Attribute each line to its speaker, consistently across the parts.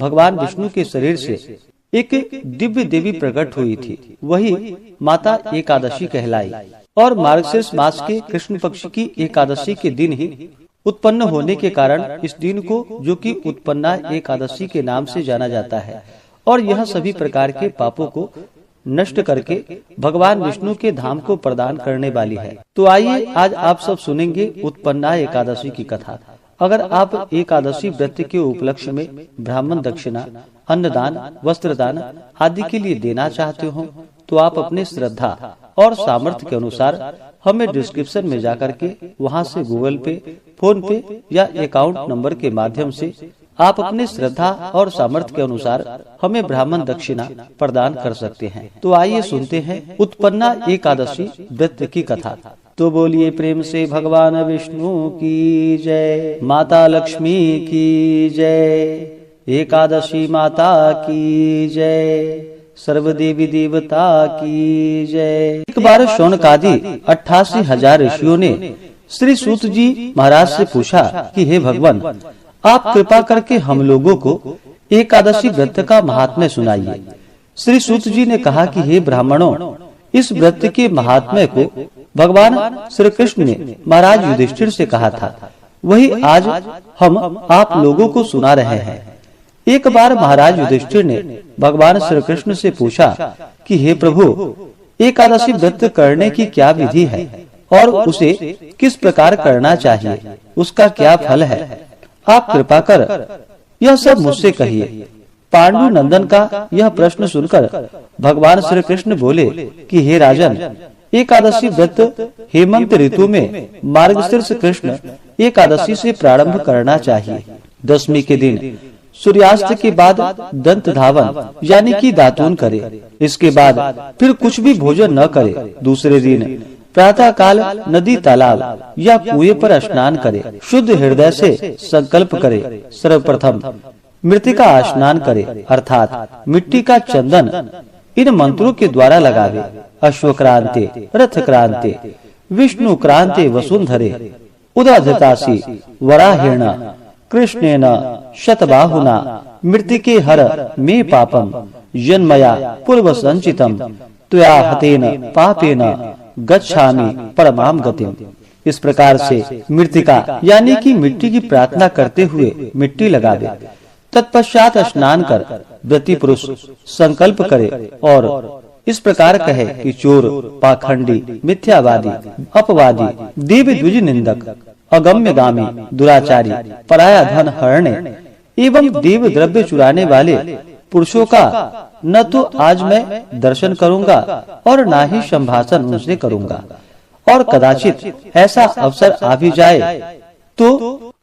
Speaker 1: भगवान विष्णु के शरीर से एक दिव्य देवी प्रकट हुई थी, वही माता एकादशी कहलाई और मार्गशीर्ष मास के कृष्ण पक्ष की एकादशी के दिन ही उत्पन्न होने के कारण इस दिन को, जो कि उत्पन्ना एकादशी के नाम से जाना जाता है, और यह सभी प्रकार के पापों को नष्ट करके भगवान विष्णु के धाम को प्रदान करने वाली है। तो आइए आज आप सब सुनेंगे उत्पन्ना एकादशी की कथा। अगर आप एकादशी व्रत के उपलक्ष्य में ब्राह्मण दक्षिणा, अन्नदान, वस्त्रदान आदि के लिए देना चाहते हो तो आप अपने श्रद्धा और सामर्थ्य के अनुसार हमें डिस्क्रिप्शन में जाकर के वहां से गूगल पे, फोन पे या अकाउंट नंबर के माध्यम से आप अपने श्रद्धा और सामर्थ्य के अनुसार हमें ब्राह्मण दक्षिणा प्रदान कर सकते हैं। तो आइए सुनते हैं उत्पन्ना एकादशी व्रत की कथा। तो बोलिए प्रेम से भगवान विष्णु की जय, माता लक्ष्मी की जय, एकादशी माता की जय, सर्व देवी देवता की जय। एक बार शौनकादि 88,000 ऋषियों ने श्री सूत जी महाराज से पूछा कि हे भगवान, आप कृपा करके हम लोगों को एकादशी व्रत का महात्म्य सुनाइए। श्री सूत जी ने कहा कि हे ब्राह्मणों, इस व्रत के महात्म्य को भगवान श्री कृष्ण ने महाराज युधिष्ठिर से कहा था, वही आज हम आप लोगों को सुना रहे हैं। एक बार महाराज युधिष्ठिर ने भगवान श्री कृष्ण से पूछा कि हे प्रभु, एकादशी व्रत करने की क्या विधि है और उसे किस प्रकार करना चाहिए, उसका क्या फल है, आप कृपा कर यह सब मुझसे कहिए। पांडु नंदन का यह प्रश्न सुनकर भगवान श्री कृष्ण बोले कि हे राजन, एकादशी व्रत हेमंत ऋतु में मार्गशीर्ष कृष्ण एकादशी से प्रारंभ करना चाहिए। दशमी के दिन सूर्यास्त के बाद दंत धावन यानी कि दातून करे, इसके बाद फिर कुछ भी भोजन न करे। दूसरे दिन प्रातः काल नदी, तालाब या कुएं पर स्नान करे, शुद्ध हृदय से संकल्प करे। सर्वप्रथम मृतिका स्नान करे, अर्थात मिट्टी का चंदन इन मंत्रों के द्वारा लगावे। अश्वक्रांते, रथक्रांते, विष्णु क्रांते वसुंधरे, उदाधतासी वराहेण कृष्णेन शतबाहुना मृतिके हर मे पापम जन्मया पूर्व संचितम त्वया हतेन पापेन गच्छामि परमाम गतिम। इस प्रकार से मृतिका यानी कि मिट्टी की प्रार्थना करते हुए मिट्टी लगावे। तत्पश्चात स्नान कर व्रती पुरुष संकल्प करे और इस प्रकार कहे कि चोर, पाखंडी, मिथ्यावादी, अपवादी, देव द्विज निंदक, अगम्यगामी, दुराचारी, पराया धन हरणे एवं देव द्रव्य चुराने वाले पुरुषों का न तो आज मैं दर्शन करूंगा और न ही संभाषण उनसे करूंगा, और कदाचित ऐसा अवसर आ भी जाए तो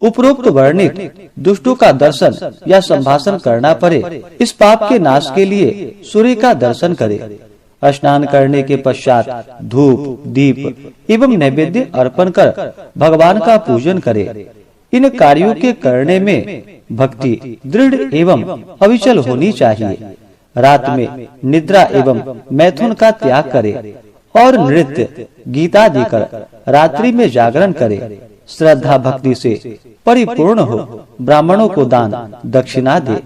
Speaker 1: उपरोक्त वर्णित दुष्टों का दर्शन या संभाषण करना पड़े। इस पाप के नाश के लिए सूर्य का दर्शन करे। स्नान करने के पश्चात धूप, दीप एवं नैवेद्य अर्पण कर भगवान का पूजन करे। इन कार्यों के करने में भक्ति दृढ़ एवं अविचल होनी चाहिए। रात में निद्रा एवं मैथुन का त्याग करे और नृत्य, गीता देकर रात्रि में जागरण करे। श्रद्धा भक्ति से परिपूर्ण हो, ब्राह्मणों को दान दक्षिणा दे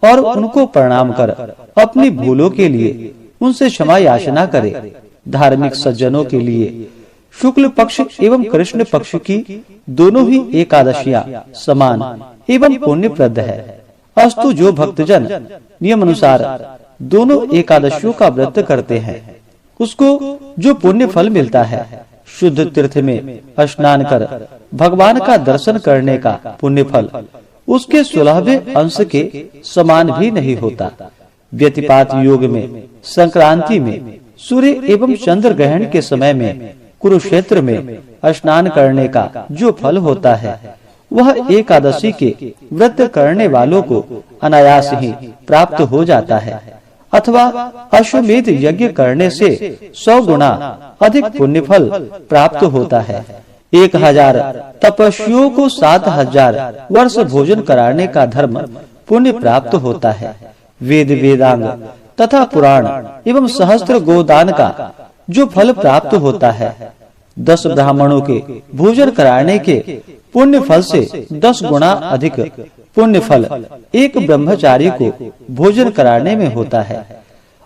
Speaker 1: और उनको प्रणाम कर अपनी भूलों के लिए उनसे क्षमा याचना करे। धार्मिक सज्जनों के लिए शुक्ल पक्ष एवं कृष्ण पक्ष की दोनों ही एकादशियां समान एवं पुण्यप्रद है। अस्तु जो भक्तजन नियम अनुसार दोनों एकादशियों का व्रत करते हैं, उसको जो पुण्य फल मिलता है, शुद्ध तीर्थ में स्नान कर भगवान का दर्शन करने का पुण्य फल उसके 16वें अंश के समान भी नहीं होता। व्यतिपात योग में संक्रांति में सूर्य एवं चंद्र ग्रहण के समय में कुरुक्षेत्र में स्नान करने का जो फल होता है, वह एकादशी के व्रत करने वालों को अनायास ही प्राप्त हो जाता है, अथवा अश्वमेध यज्ञ करने से 100 गुना अधिक पुण्य फल प्राप्त होता है। 1000 तपस्वियों को 7000 वर्ष भोजन कराने का धर्म पुण्य प्राप्त होता है। वेद, वेदांग तथा पुराण एवं सहस्त्र गोदान का जो फल प्राप्त होता है, 10 ब्राह्मणों के भोजन कराने के पुण्य फल से 10 गुना अधिक पुण्य फल एक ब्रह्मचारी को भोजन कराने में होता है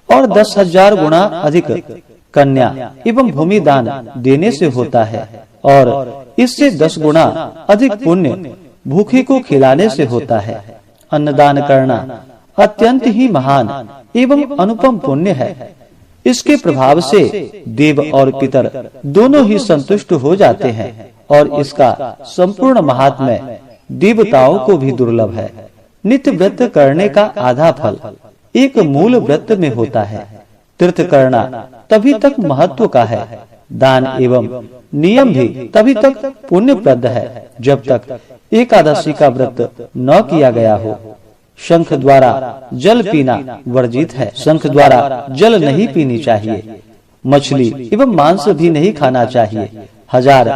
Speaker 1: और 10,000 गुना अधिक कन्या एवं भूमि दान देने से होता है और इससे 10 गुना अधिक पुण्य भूखे को खिलाने से होता है। अन्नदान करना अत्यंत ही महान एवं अनुपम पुण्य है। इसके प्रभाव से देव और पितर दोनों ही संतुष्ट हो जाते हैं और इसका संपूर्ण महात्म्य देवताओं को भी दुर्लभ है। नित्य व्रत करने का आधा फल एक मूल व्रत में होता है। तीर्थ करना तभी तक महत्व का है। दान एवं नियम भी तभी तक पुण्यप्रद है जब तक एकादशी का व्रत न किया गया हो। शंख द्वारा जल पीना वर्जित है। शंख द्वारा जल नहीं पीनी चाहिए। मछली एवं मांस भी नहीं खाना चाहिए। 1000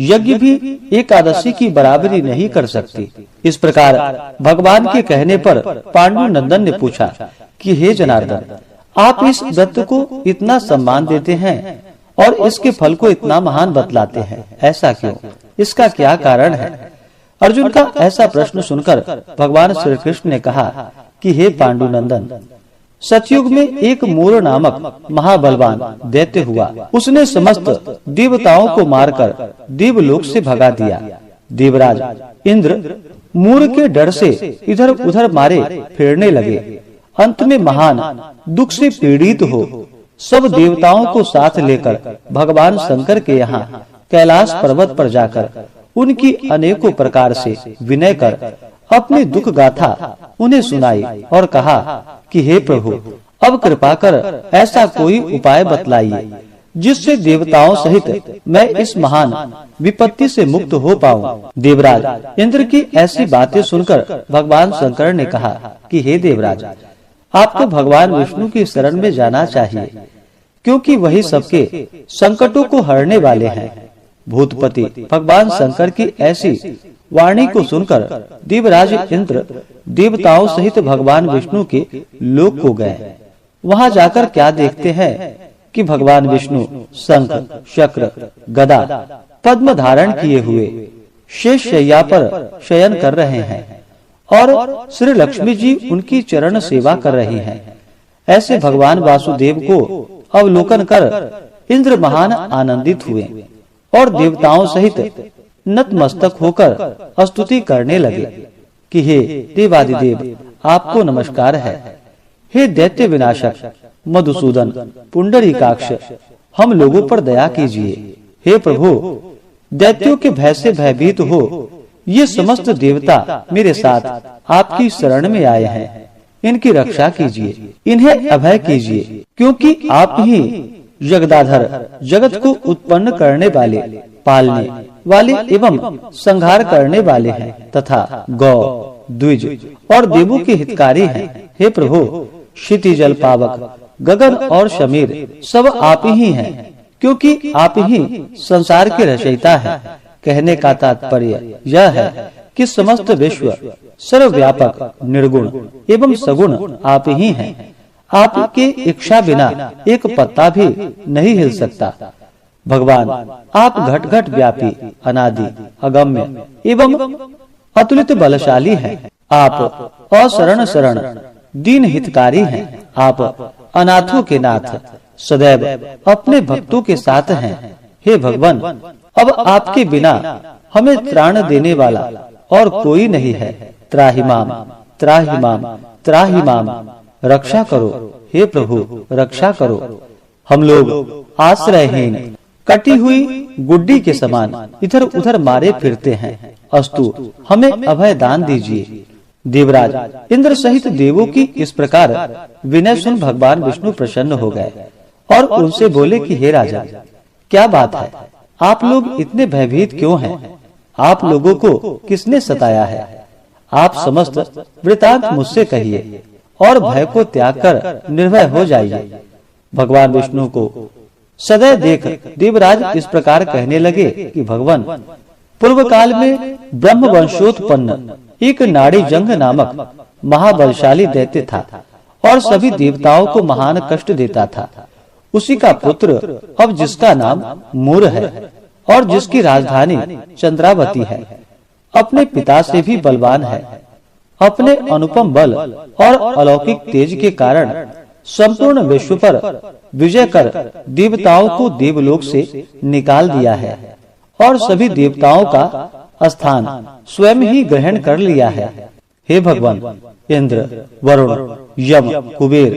Speaker 1: यज्ञ भी एकादशी की बराबरी नहीं कर सकती। इस प्रकार भगवान के कहने पर पांडु नंदन ने पूछा कि हे जनार्दन, आप इस व्रत को इतना सम्मान देते हैं और इसके फल को इतना महान बतलाते हैं, ऐसा क्यों? इसका क्या कारण है? अर्जुन का ऐसा प्रश्न सुनकर भगवान श्री कृष्ण ने कहा कि हे पांडु नंदन, सतयुग में एक मूर नामक महाबलवान दैत्य हुआ। उसने समस्त देवताओं को मारकर देवलोक से भगा दिया। देवराज इंद्र मूर के डर से इधर उधर मारे फिरने लगे। अंत में महान दुख से पीड़ित हो सब देवताओं को साथ लेकर भगवान शंकर के यहाँ कैलाश पर्वत पर जाकर उनकी अनेकों प्रकार से विनय कर अपनी दुख गाथा उन्हें सुनाई और कहा कि हे प्रभु, अब कृपा कर ऐसा कोई उपाय बतलाइए जिससे देवताओं सहित मैं इस महान विपत्ति से मुक्त हो पाऊं। देवराज इंद्र की ऐसी बातें सुनकर भगवान शंकर ने कहा कि हे देवराज, आपको भगवान विष्णु की शरण में जाना चाहिए, क्योंकि वही सबके संकटों को हरने वाले हैं। भूतपति भगवान शंकर की ऐसी वाणी को सुनकर देवराज इंद्र देवताओं सहित भगवान विष्णु के लोक को गए। वहां जाकर क्या देखते हैं कि भगवान विष्णु शंख, चक्र, गदा, पद्म धारण किए हुए शेष शैया पर शयन कर रहे हैं और श्री लक्ष्मी जी उनकी चरण सेवा कर रही हैं। ऐसे भगवान वासुदेव को अवलोकन कर इंद्र महान आनंदित हुए और देवताओं सहित नतमस्तक होकर स्तुति करने लगे कि हे देवादिदेव, आपको नमस्कार है। हे दैत्य विनाशक मधुसूदन पुंडरीकाक्ष, हम लोगों पर दया कीजिए। हे प्रभु, दैत्यों के भय से भयभीत हो ये समस्त देवता मेरे साथ आपकी शरण में आए हैं। इनकी रक्षा कीजिए, इन्हें अभय कीजिए, क्योंकि आप ही जगदाधर, जगत को उत्पन्न करने वाले, पालने वाले एवं संहार करने वाले हैं तथा गौ, द्विज और देवों के हितकारी हैं। हे प्रभु, क्षितिजल पावक, गगन और शमीर सब आप ही हैं, क्योंकि आप ही संसार के रचयिता हैं। कहने का तात्पर्य यह है कि समस्त विश्व सर्वव्यापक, निर्गुण एवं सगुण आप ही हैं। आपके इच्छा बिना एक पत्ता भी नहीं हिल सकता। भगवान, आप घट घट व्यापी, अनादि, अगम्य एवं अतुलित बलशाली हैं। आप अशरण शरण, दीन हितकारी हैं। आप अनाथों के नाथ, सदैव अपने भक्तों के साथ हैं। हे भगवान, अब आपके बिना हमें त्राण देने वाला और कोई नहीं है। त्राहि माम, त्राहि माम, त्राहि माम, रक्षा करो। हे प्रभु, रक्षा करो। हम लोग आश्रयहीन, कटी हुई गुड्डी के समान इधर उधर मारे फिरते हैं। अस्तु, हमें अभय दान दीजिए। देवराज इंद्र सहित देवों की इस प्रकार विनय सुन भगवान विष्णु प्रसन्न हो गए और उनसे बोले कि हे राजा, क्या बात है, आप लोग इतने भयभीत क्यों हैं? आप लोगों को किसने सताया है? आप समस्त वृतांत मुझसे कहिए और भय को त्याग कर निर्भय हो जाइए। भगवान विष्णु को सदैव देख देवराज इस प्रकार कहने लगे कि भगवान, पूर्व काल में ब्रह्म वंशोत्पन्न एक नाड़ी जंग नामक महाबलशाली दैत्य था और सभी देवताओं को महान कष्ट देता था। उसी का पुत्र अब जिसका नाम मूर है और जिसकी राजधानी चंद्रावती है, अपने पिता से भी बलवान है। अपने अनुपम बल और अलौकिक तेज के कारण संपूर्ण विश्व पर विजय कर देवताओं को देवलोक से निकाल दिया है और सभी देवताओं का स्थान स्वयं ही ग्रहण कर लिया है। हे भगवान, इंद्र, वरुण, यम, कुबेर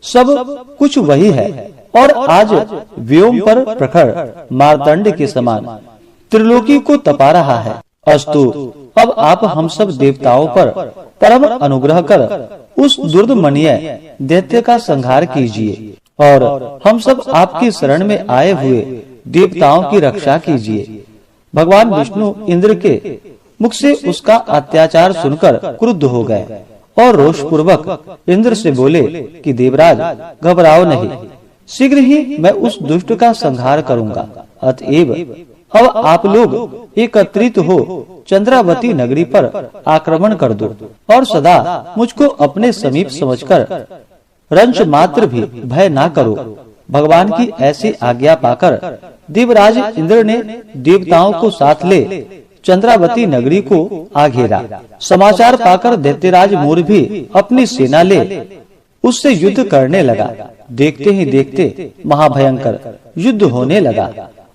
Speaker 1: सब कुछ वही है और आज व्योम पर प्रखर मार्तंड के समान त्रिलोकी को तपा रहा है। अस्तु, अब आप हम सब देवताओं पर परम अनुग्रह कर उस दुर्दमनीय दैत्य का संहार कीजिए और हम सब आपकी शरण में आए हुए देवताओं की रक्षा कीजिए। भगवान विष्णु इंद्र के मुख से उसका अत्याचार सुनकर क्रुद्ध हो गए और रोष पूर्वक इंद्र से बोले कि देवराज, घबराओ नहीं, शीघ्र ही मैं उस दुष्ट का संहार करूंगा। अतएव अब आप लोग एकत्रित हो चंद्रावती नगरी पर आक्रमण कर दो और सदा मुझको अपने समीप समझकर रंच मात्र भी भय ना करो। भगवान की ऐसी आज्ञा पाकर देवराज इंद्र ने देवताओं को साथ ले चंद्रावती नगरी को आ घेरा। समाचार पाकर दैत्यराज मोर भी अपनी सेना ले उससे युद्ध करने लगा। देखते ही देखते महाभयंकर युद्ध होने लगा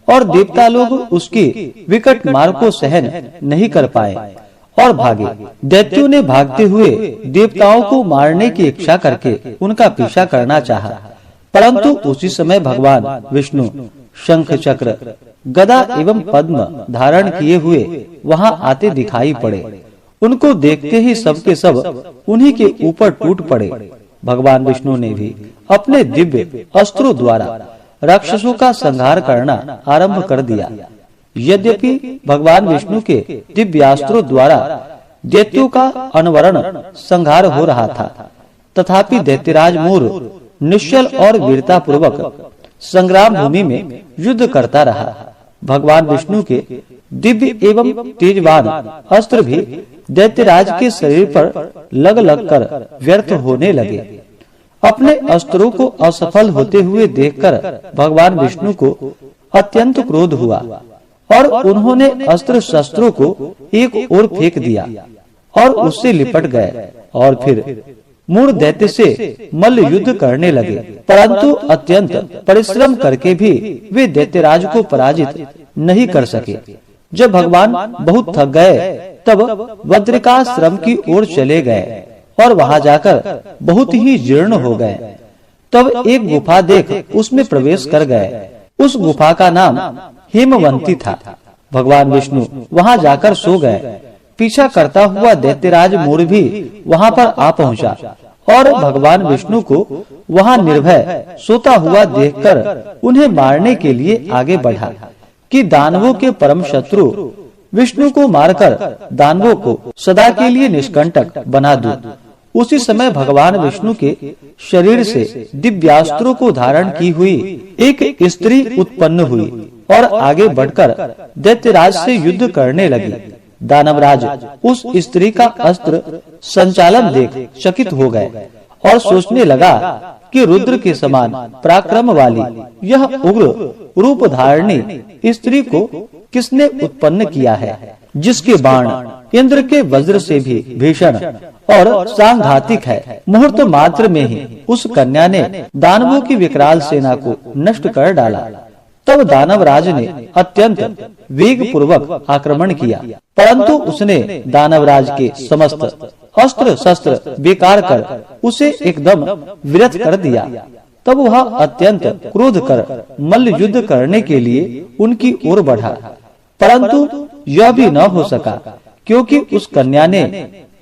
Speaker 1: और देवता लोग उसकी विकट मार को सहन नहीं कर पाए और भागे। दैत्यों ने भागते हुए देवताओं को मारने की इच्छा करके उनका पीछा करना चाहा, परंतु उसी समय भगवान विष्णु शंख, चक्र, गदा एवं पद्म धारण किए हुए वहां आते दिखाई पड़े। उनको देखते ही सबके सब उन्हीं के ऊपर टूट पड़े। भगवान विष्णु ने भी अपने दिव्य अस्त्रों द्वारा राक्षसों का संहार करना आरंभ कर दिया। यद्यपि भगवान विष्णु के दिव्यास्त्रों द्वारा दैत्यों का अनवरण संहार हो रहा था, तथापि दैत्यराज मोर निश्चल और वीरता पूर्वक संग्राम भूमि में युद्ध करता रहा। भगवान विष्णु के दिव्य एवं तेजवान अस्त्र भी दैत्यराज के शरीर पर लग लग कर व्यर्थ होने लगे। अपने अस्त्रों को असफल होते हुए देखकर भगवान विष्णु को अत्यंत क्रोध हुआ और उन्होंने अस्त्र शस्त्रों को एक ओर फेंक दिया और उससे लिपट गए और फिर मूढ़ दैत्य से मल्ल युद्ध करने लगे। परंतु अत्यंत परिश्रम करके भी वे दैत्यराज को पराजित नहीं कर सके। जब भगवान बहुत थक गए तब बद्रिकाश्रम की ओर चले गए और वहां जाकर बहुत ही जीर्ण हो गए। तब एक गुफा देख उसमें प्रवेश कर गए। उस गुफा का नाम हेमवंती था। भगवान विष्णु वहां जाकर सो गए। पीछा करता हुआ दैत्यराज मोर भी वहां पर आ पहुंचा और भगवान विष्णु को वहां निर्भय सोता हुआ देखकर उन्हें मारने के लिए आगे बढ़ा कि दानवों के परम शत्रु विष्णु को मारकर दानवों को सदा के लिए निष्कंटक बना दूं। उसी समय भगवान विष्णु के शरीर से दिव्यास्त्रों को धारण की हुई एक स्त्री उत्पन्न हुई और आगे बढ़कर दैत्यराज से युद्ध करने लगी। दानवराज उस स्त्री का अस्त्र संचालन देख चकित हो गए और सोचने लगा कि रुद्र के समान पराक्रम वाली यह उग्र रूप धारणी स्त्री को किसने उत्पन्न किया है, जिसके बाण इंद्र के वज्र से भी भीषण और सांघातिक है। मुहूर्त मात्र में ही उस कन्या ने दानवों की विकराल सेना को नष्ट कर डाला। तब दानवराज ने अत्यंत वेग पूर्वक आक्रमण किया, परंतु उसने दानवराज के समस्त अस्त्र शस्त्र बेकार कर उसे एकदम विरत कर दिया। तब वह अत्यंत क्रोध कर मल्ल युद्ध करने के लिए उनकी ओर बढ़ा, परंतु यह भी न हो सका, क्योंकि उस कन्या ने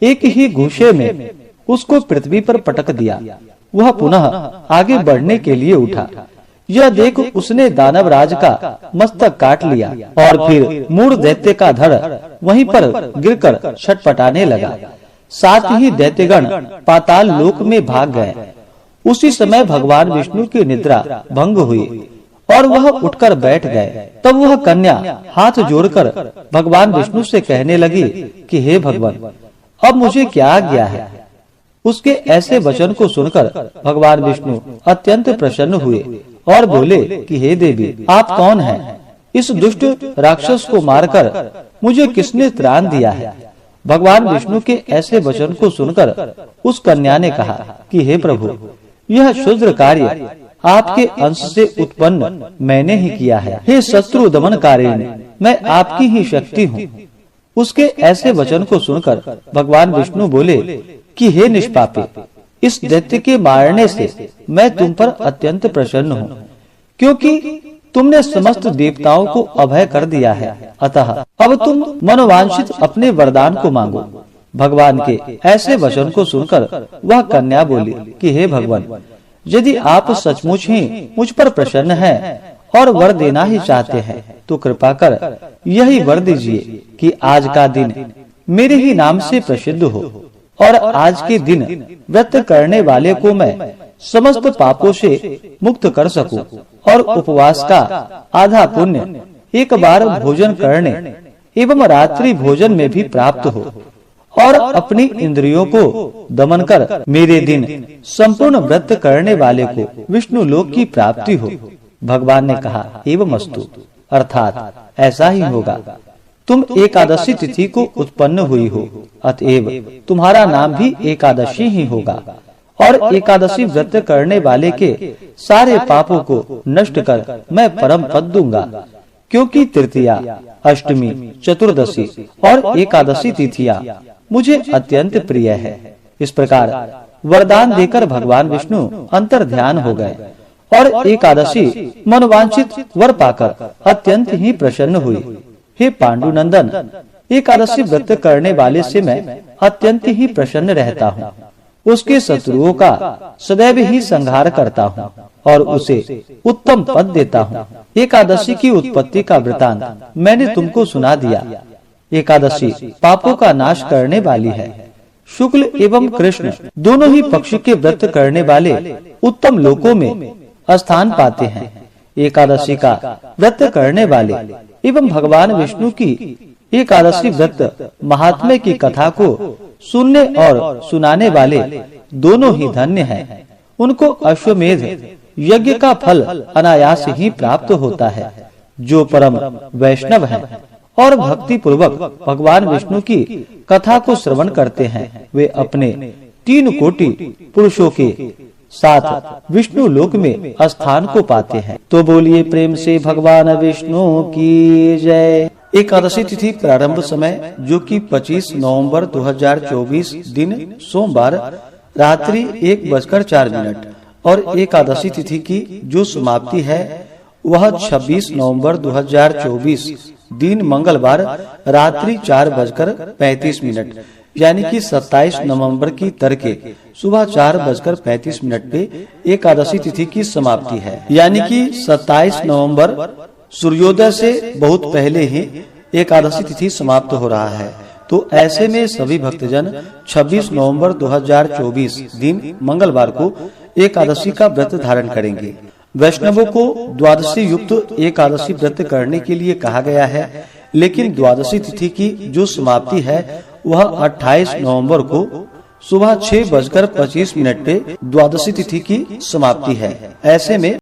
Speaker 1: एक ही घूंसे में उसको पृथ्वी पर पटक दिया। वह पुनः आगे बढ़ने के लिए उठा। यह देख उसने दानवराज का मस्तक काट लिया और फिर मूढ़ दैत्य का धड़ वहीं पर गिरकर छटपटाने लगा। साथ ही दैत्यगण पाताल लोक में भाग गए। उसी समय भगवान विष्णु की निद्रा भंग हुई और वह उठकर बैठ गए। तब वह कन्या हाथ जोड़कर भगवान विष्णु से कहने लगी कि हे भगवान, अब मुझे क्या आज्ञा है। उसके ऐसे वचन को सुनकर भगवान विष्णु अत्यंत प्रसन्न हुए और बोले कि हे देवी, आप कौन हैं? इस दुष्ट राक्षस को मारकर मुझे किसने त्राण दिया है भगवान विष्णु के ऐसे वचन को सुनकर उस कन्या ने कहा कि हे प्रभु, यह शूद्र कार्य आपके अंश से उत्पन्न मैंने ही किया है। हे शत्रु दमनकारिणी, मैं आपकी ही शक्ति हूँ। उसके ऐसे वचन को सुनकर भगवान विष्णु बोले कि हे निष्पापी, इस दैत्य के मारने से मैं तुम पर अत्यंत प्रसन्न हूँ, क्योंकि तुमने समस्त देवताओं को अभय कर दिया है। अतः अब तुम मनोवांछित अपने वरदान को मांगो। भगवान के ऐसे वचन को सुनकर वह कन्या बोली कि हे भगवान, यदि आप सचमुच ही मुझ पर प्रसन्न हैं और वर देना ही चाहते हैं, तो कृपा कर यही वर दीजिए कि आज का दिन मेरे ही नाम से प्रसिद्ध हो और आज के दिन व्रत करने वाले को मैं समस्त पापों से मुक्त कर सकूं और उपवास का आधा पुण्य एक बार भोजन करने एवं रात्रि भोजन में भी प्राप्त हो और अपनी इंद्रियों को दमन कर मेरे दिन संपूर्ण व्रत करने वाले को विष्णु लोक की प्राप्ति हो। भगवान ने कहा एवं अस्तु, अर्थात ऐसा ही होगा। तुम एकादशी तिथि को उत्पन्न हुई हो, अतएव तुम्हारा नाम भी एकादशी ही होगा और एकादशी व्रत करने वाले के सारे पापों को नष्ट कर मैं परम पद दूंगा, क्योंकि तृतीया, अष्टमी, चतुर्दशी और एकादशी तिथियां मुझे अत्यंत प्रिय है। इस प्रकार वरदान देकर भगवान विष्णु अंतर ध्यान हो गए और एकादशी मनोवांछित वर पाकर अत्यंत ही प्रसन्न हुई। हे पांडुनंदन, एकादशी व्रत करने वाले से मैं अत्यंत ही प्रसन्न रहता हूँ। उसके शत्रुओं का सदैव ही संहार करता हूँ और उसे उत्तम पद देता हूँ। एकादशी की उत्पत्ति का वृतांत मैंने तुमको सुना दिया। एकादशी पापों का नाश करने वाली है। शुक्ल एवं कृष्ण दोनों ही पक्ष के व्रत करने वाले उत्तम लोकों में स्थान पाते हैं। एकादशी का व्रत करने वाले एवं भगवान विष्णु की एकादशी व्रत महात्म्य की कथा को सुनने और सुनाने वाले दोनों ही धन्य हैं। उनको अश्वमेध यज्ञ का फल अनायास ही प्राप्त होता है। जो परम वैष्णव हैं और भक्ति पूर्वक भगवान विष्णु की कथा को श्रवण करते हैं, वे अपने 3 कोटि पुरुषों के साथ विष्णु लोक में स्थान को पाते हैं। तो बोलिए प्रेम से भगवान विष्णु की जय। एकादशी तिथि प्रारंभ समय जो कि 25 नवंबर 2024 दिन सोमवार रात्रि 1:04 और एकादशी तिथि की जो समाप्ति है वह 26 नवंबर 2024 दिन मंगलवार रात्रि 4:35 यानी कि 27 नवंबर की तड़के सुबह 4:35 पे एकादशी तिथि की समाप्ति है। यानी कि 27 नवंबर सूर्योदय से बहुत पहले ही एकादशी तिथि समाप्त हो रहा है। तो ऐसे में सभी भक्तजन 26 नवंबर 2024 दिन मंगलवार को एकादशी का व्रत धारण करेंगे। वैष्णवों को द्वादशी युक्त एकादशी व्रत करने के लिए कहा गया है, लेकिन द्वादशी तिथि की जो समाप्ति है वह 28 नवंबर को सुबह 6:25 पे द्वादशी तिथि की समाप्ति है। ऐसे में